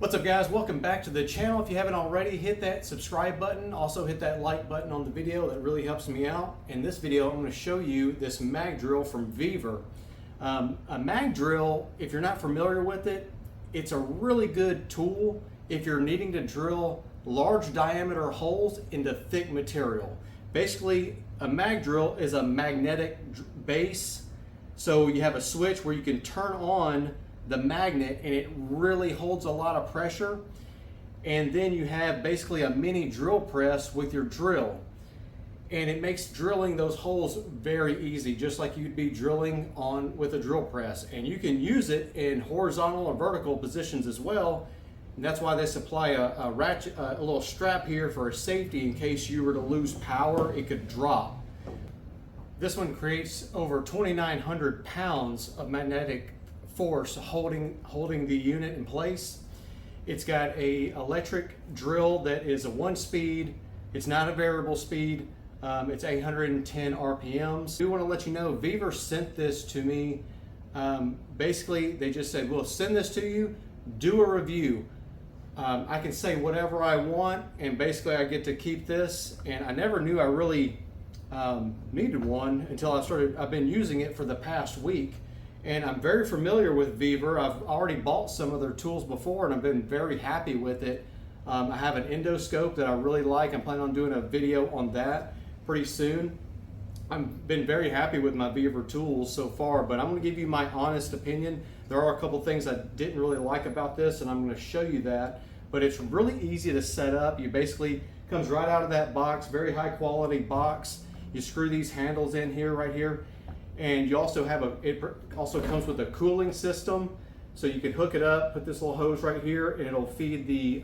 What's up, guys? Welcome back to the channel. If you haven't already, hit that subscribe button. Also hit that like button on the video. That really helps me out. In this video, I'm going to show you this mag drill from Vevor. A mag drill, if you're not familiar with it, it's a really good tool if you're needing to drill large diameter holes into thick material. Basically, a mag drill is a magnetic base. So you have a switch where you can turn on the magnet and it really holds a lot of pressure, and then you have basically a mini drill press with your drill, and it makes drilling those holes very easy, just like you'd be drilling on with a drill press. And you can use it in horizontal or vertical positions as well, and that's why they supply a ratchet, a little strap here for a safety in case you were to lose power, it could drop. This one creates over 2,900 pounds of magnetic force holding the unit in place. It's got a electric drill that is a 1-speed. It's not a variable speed. It's 810 RPMs. I do want to let you know, Vevor sent this to me. Basically, they just said, we'll send this to you, do a review. I can say whatever I want, and basically I get to keep this. And I never knew I really needed one until I've been using it for the past week. And I'm very familiar with Vevor. I've already bought some of their tools before and I've been very happy with it. I have an endoscope that I really like. I'm planning on doing a video on that pretty soon. I've been very happy with my Vevor tools so far, but I'm going to give you my honest opinion. There are a couple things I didn't really like about this, and I'm going to show you that. But it's really easy to set up. You basically, comes right out of that box, very high quality box. You screw these handles in here, right here. And you also have it also comes with a cooling system, so you can hook it up, put this little hose right here, and it'll feed the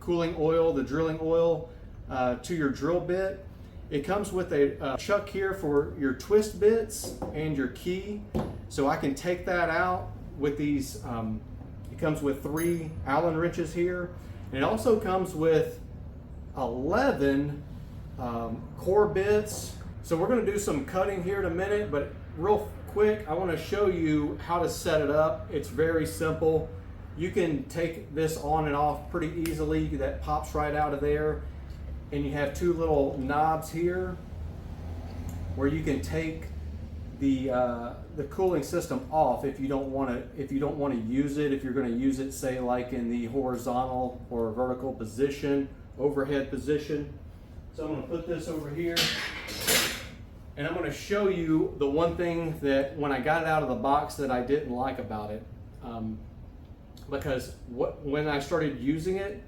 cooling oil, the drilling oil, to your drill bit. It comes with a chuck here for your twist bits and your key, so I can take that out with these. It comes with 3 Allen wrenches here, and it also comes with 11 core bits. So we're going to do some cutting here in a minute, but real quick, I want to show you how to set it up. It's very simple. You can take this on and off pretty easily. That pops right out of there. And you have 2 little knobs here where you can take the cooling system off if you don't want to use it. If you're going to use it, say like in the horizontal or vertical position, overhead position. So I'm going to put this over here. And I'm going to show you the one thing that when I got it out of the box that I didn't like about it, because when I started using it,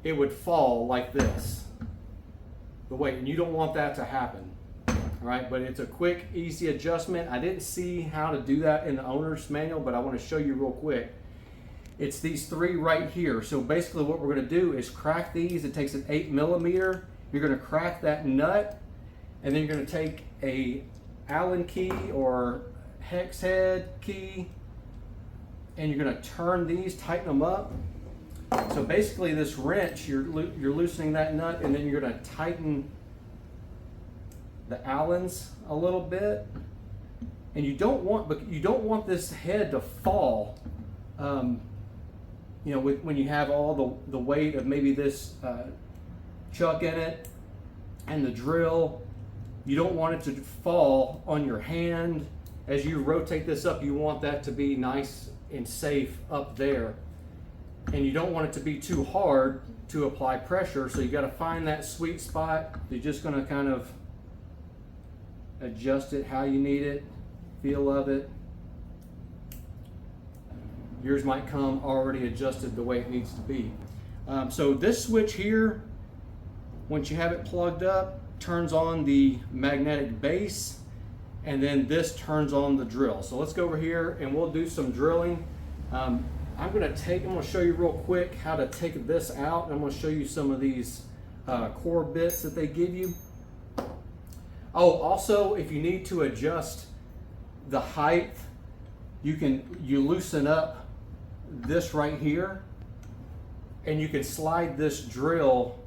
it would fall like this, the weight, and you don't want that to happen, all right? But it's a quick, easy adjustment. I didn't see how to do that in the owner's manual, but I want to show you real quick. It's these 3 right here. So basically what we're going to do is crack these. It takes an 8mm. You're going to crack that nut, and then you're going to take a Allen key or hex head key, and you're going to turn these, tighten them up. So basically this wrench, you're loosening that nut, and then you're going to tighten the Allens a little bit. And you don't want this head to fall. You know, when you have all the weight of maybe this chuck in it and the drill. You don't want it to fall on your hand. As you rotate this up, you want that to be nice and safe up there. And you don't want it to be too hard to apply pressure, so you got to find that sweet spot. You're just going to kind of adjust it how you need it, feel of it. Yours might come already adjusted the way it needs to be. So this switch here, once you have it plugged up, turns on the magnetic base, and then this turns on the drill. So let's go over here and we'll do some drilling. I'm going to show you real quick how to take this out, and I'm going to show you some of these core bits that they give you. Oh, also, if you need to adjust the height, you loosen up this right here, and you can slide this drill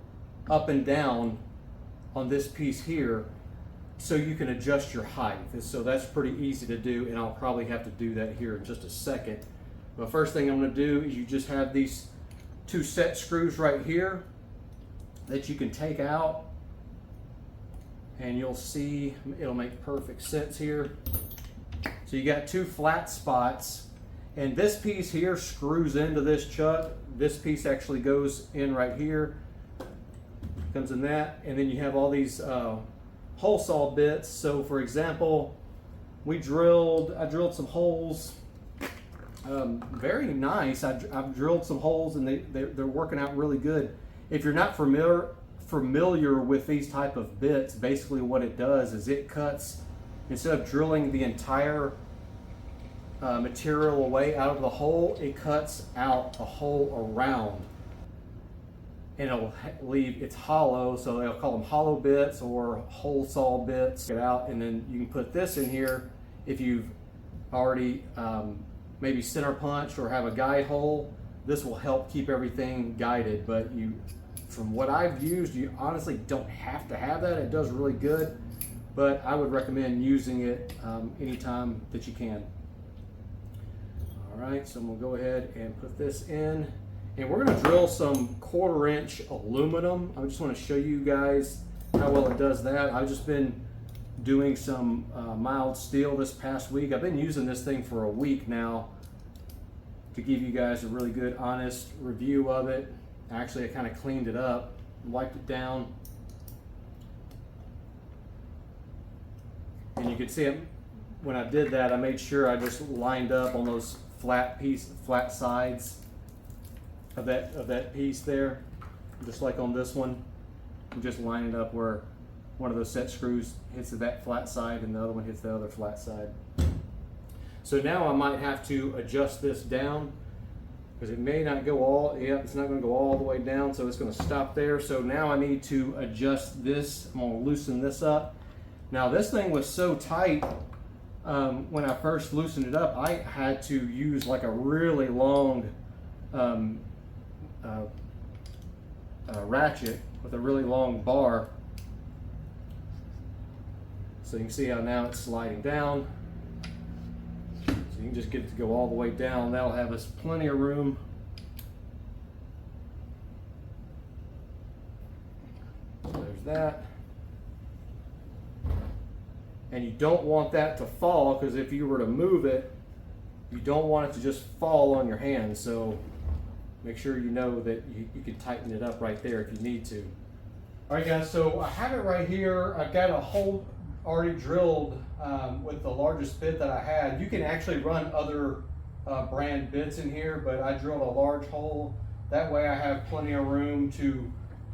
up and down on this piece here, so you can adjust your height. And so that's pretty easy to do, and I'll probably have to do that here in just a second. But first thing I'm going to do is you just have these two set screws right here that you can take out, and you'll see it'll make perfect sense here. So you got two flat spots, and this piece here screws into this chuck. This piece actually goes in right here, comes in that, and then you have all these hole saw bits. So for example, I drilled some holes, very nice. I've drilled some holes, and they're working out really good. If you're not familiar with these type of bits, basically what it does is it cuts, instead of drilling the entire material away out of the hole, it cuts out a hole around, and it'll leave, it's hollow, so they'll call them hollow bits or hole saw bits. Get out, and then you can put this in here if you've already maybe center punched or have a guide hole. This will help keep everything guided, but from what I've used, you honestly don't have to have that. It does really good, but I would recommend using it anytime that you can. All right, so I'm gonna go ahead and put this in, and we're gonna drill some 1/4 inch aluminum. I just want to show you guys how well it does that. I've just been doing some mild steel this past week. I've been using this thing for a week now to give you guys a really good, honest review of it. Actually, I kind of cleaned it up, wiped it down, and you can see it. When I did that, I made sure I just lined up on those flat sides of that piece there, just like on this one. I'm just lining it up where one of those set screws hits that flat side and the other one hits the other flat side. So now I might have to adjust this down, because it may not go all, it's not going to go all the way down, so it's going to stop there. So now I need to adjust this. I'm going to loosen this up. Now this thing was so tight, when I first loosened it up, I had to use like a really long ratchet with a really long bar. So you can see how now it's sliding down. So you can just get it to go all the way down. That'll have us plenty of room. So there's that. And you don't want that to fall, because if you were to move it, you don't want it to just fall on your hand. So make sure you know that you can tighten it up right there if you need to. All right, guys, so I have it right here. I've got a hole already drilled with the largest bit that I had. You can actually run other brand bits in here, but I drilled a large hole. That way I have plenty of room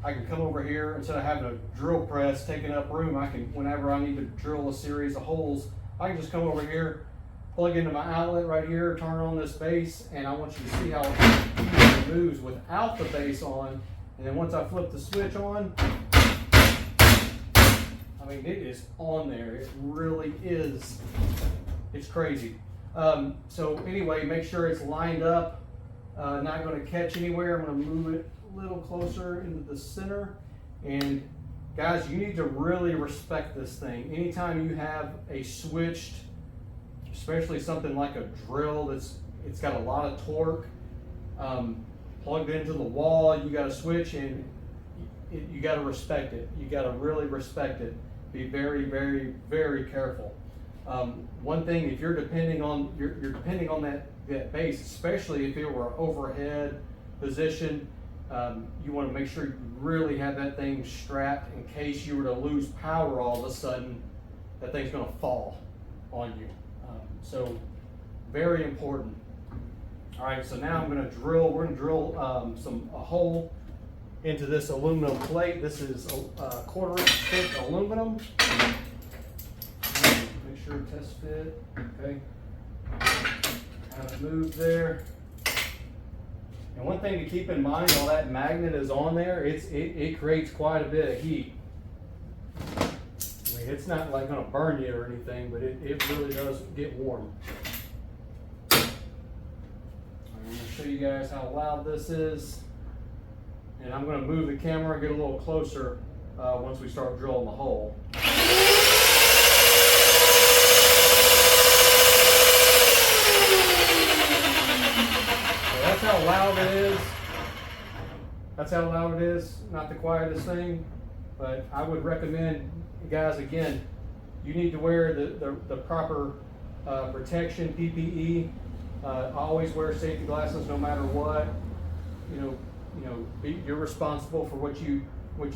I can come over here, instead of having a drill press taking up room, whenever I need to drill a series of holes, I can just come over here, plug into my outlet right here, turn on this base, and I want you to see how it moves without the base on. And then once I flip the switch on, I mean, it is on there. It really is. It's crazy. So anyway, make sure it's lined up. Not going to catch anywhere. I'm going to move it a little closer into the center. And guys, you need to really respect this thing. Anytime you have a switched, especially something like a drill it's got a lot of torque, plugged into the wall, you got a switch, and you got to respect it. You got to really respect it. Be very, very, very careful. One thing, if you're depending on that base, especially if it were overhead position, you want to make sure you really have that thing strapped in case you were to lose power all of a sudden. That thing's going to fall on you. So very important. All right, so now we're going to drill a hole into this aluminum plate. This is a 1/4 inch thick aluminum. Make sure test fit. Okay. Kind of move there. And one thing to keep in mind, while that magnet is on there, it creates quite a bit of heat. I mean, it's not like going to burn you or anything, but it really does get warm. I'm going to show you guys how loud this is. And I'm going to move the camera and get a little closer once we start drilling the hole. So that's how loud it is. That's how loud it is. Not the quietest thing, but I would recommend, guys, again, you need to wear the proper protection, PPE. I always wear safety glasses no matter what. You're responsible for what you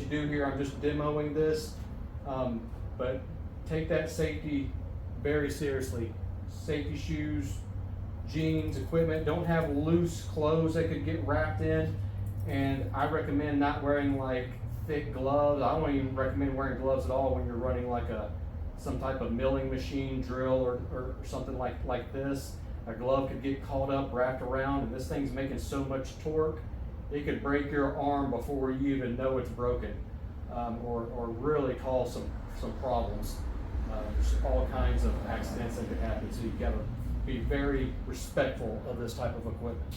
do here. I'm just demoing this, but take that safety very seriously. Safety shoes, jeans, equipment. Don't have loose clothes that could get wrapped in. And I recommend not wearing like thick gloves. I don't even recommend wearing gloves at all when you're running like some type of milling machine, drill, or something like this. A glove could get caught up, wrapped around, and this thing's making so much torque, it could break your arm before you even know it's broken, or really cause some problems. There's all kinds of accidents that could happen, so you've got to be very respectful of this type of equipment.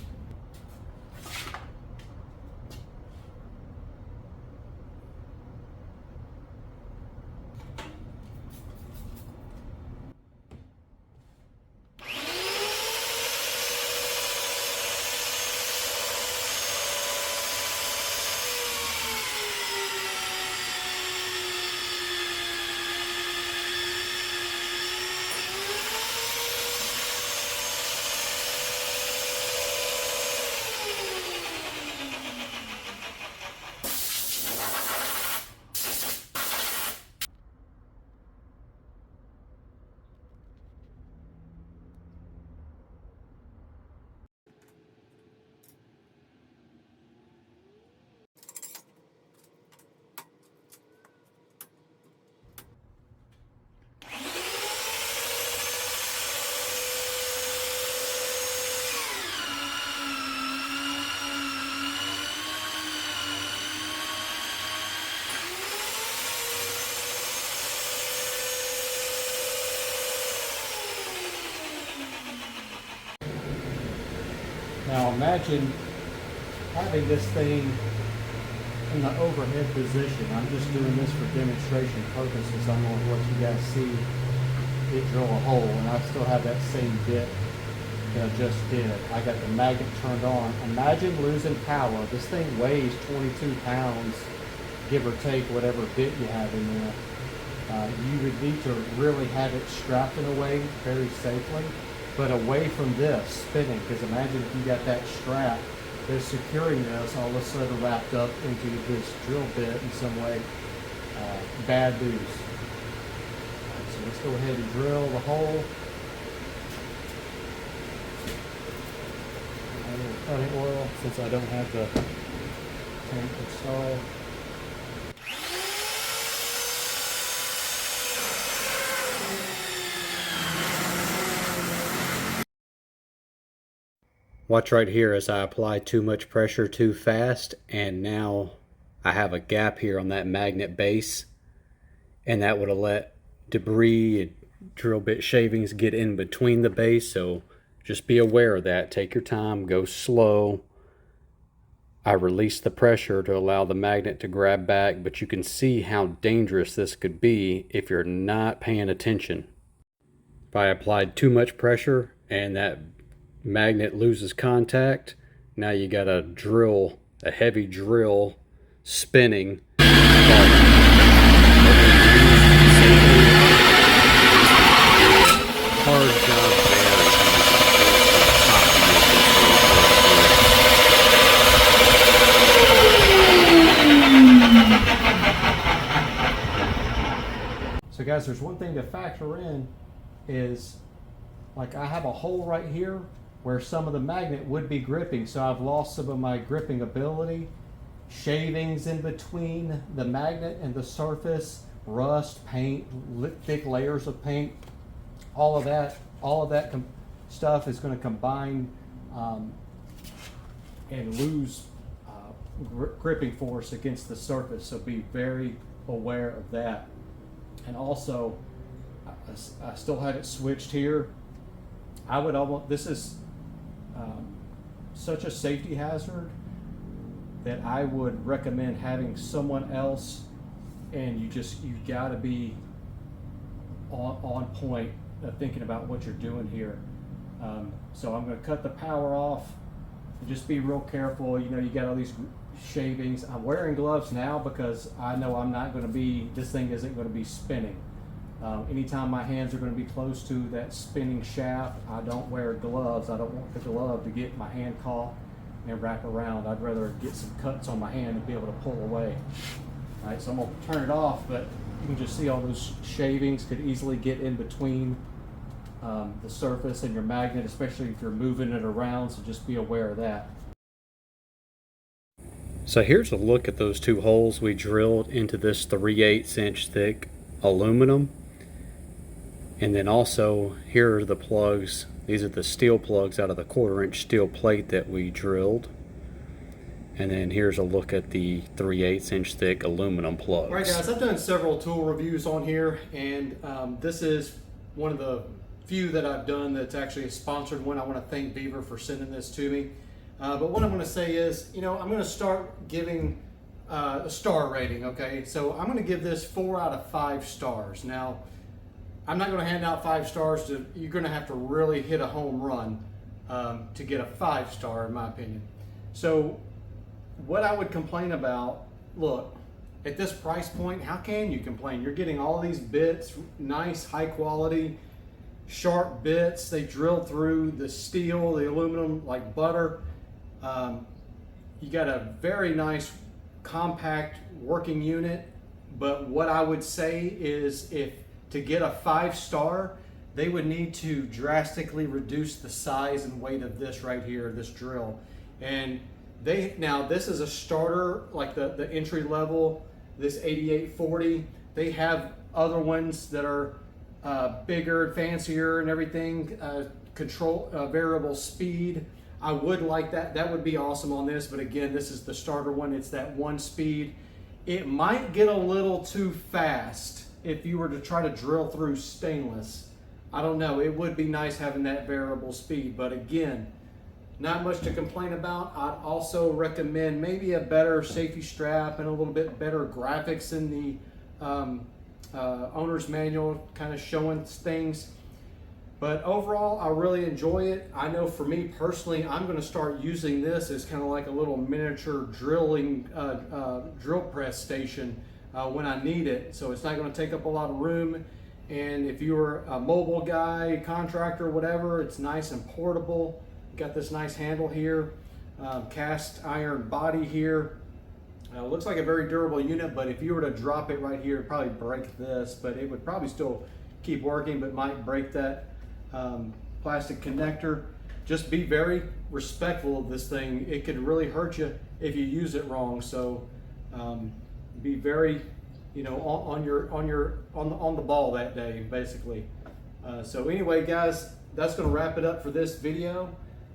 Now imagine having this thing in the overhead position. I'm just doing this for demonstration purposes. I'm going to let you guys see it drill a hole, and I still have that same bit that I just did. I got the magnet turned on. Imagine losing power. This thing weighs 22 pounds, give or take whatever bit you have in there. You would need to really have it strapped in a way very safely, but away from this spinning, because imagine if you got that strap that's securing this all of a sudden wrapped up into this drill bit in some way. Bad news. Right, so let's go ahead and drill the hole. A little cutting oil since I don't have the tank installed. Watch right here as I apply too much pressure too fast, and now I have a gap here on that magnet base, and that would have let debris and drill bit shavings get in between the base. So just be aware of that. Take your time, go slow. I released the pressure to allow the magnet to grab back, but you can see how dangerous this could be if you're not paying attention. If I applied too much pressure and that magnet loses contact, now you got a drill, a heavy drill spinning. Hard job there. So guys, there's one thing to factor in is, like, I have a hole right here where some of the magnet would be gripping, so I've lost some of my gripping ability. Shavings in between the magnet and the surface, rust, paint, thick layers of paint, all of that stuff is going to combine and lose gripping force against the surface, so be very aware of that. And also, I still have it switched here. I would almost, this is such a safety hazard that I would recommend having someone else, and you got to be on point thinking about what you're doing here. So I'm going to cut the power off, just be real careful. You know, you got all these shavings. I'm wearing gloves now because I know I'm not going to be, this thing isn't going to be spinning. Anytime my hands are going to be close to that spinning shaft, I don't wear gloves. I don't want the glove to get my hand caught and wrap around. I'd rather get some cuts on my hand and be able to pull away. All right, so I'm going to turn it off, but you can just see all those shavings could easily get in between the surface and your magnet, especially if you're moving it around, so just be aware of that. So here's a look at those two holes we drilled into this 3/8 inch thick aluminum. And then also here are the plugs. These are the steel plugs out of the 1/4 inch steel plate that we drilled. And then here's a look at the 3/8 inch thick aluminum plugs. All right guys, I've done several tool reviews on here, and this is one of the few that I've done that's actually a sponsored one. I want to thank Vevor for sending this to me. But what I'm going to say is, you know, I'm going to start giving a star rating, okay? So I'm going to give this 4 out of 5 stars. Now, I'm not going to hand out 5 stars. You're going to have to really hit a home run to get a 5 star, in my opinion. So what I would complain about, look, at this price point, how can you complain? You're getting all these bits, nice, high quality, sharp bits. They drill through the steel, the aluminum like butter. You got a very nice compact working unit, but what I would say is, if to get a 5 star, they would need to drastically reduce the size and weight of this right here, this drill. And now this is a starter, like the entry level, this 8840. They have other ones that are bigger, fancier and everything, control variable speed. I would like that. That would be awesome on this, but again, this is the starter one. It's that 1 speed. It might get a little too fast if you were to try to drill through stainless. I don't know. It would be nice having that variable speed, but again, not much to complain about. I'd also recommend maybe a better safety strap and a little bit better graphics in the owner's manual, kind of showing things. But overall, I really enjoy it. I know for me personally, I'm going to start using this as kind of like a little miniature drilling drill press station when I need it. So it's not going to take up a lot of room. And if you're a mobile guy, contractor, whatever, it's nice and portable. Got this nice handle here, cast iron body here. Looks like a very durable unit, but if you were to drop it right here, it'd probably break this, but it would probably still keep working, but might break that plastic connector. Just be very respectful of this thing. It could really hurt you if you use it wrong. So be very, you know, on the ball that day, basically. So anyway, guys, that's going to wrap it up for this video.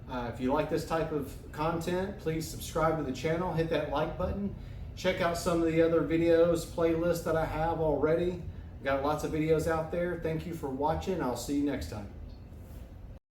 If you like this type of content, please subscribe to the channel, hit that like button. Check out some of the other videos, playlists that I have already. Got lots of videos out there. Thank you for watching. I'll see you next time.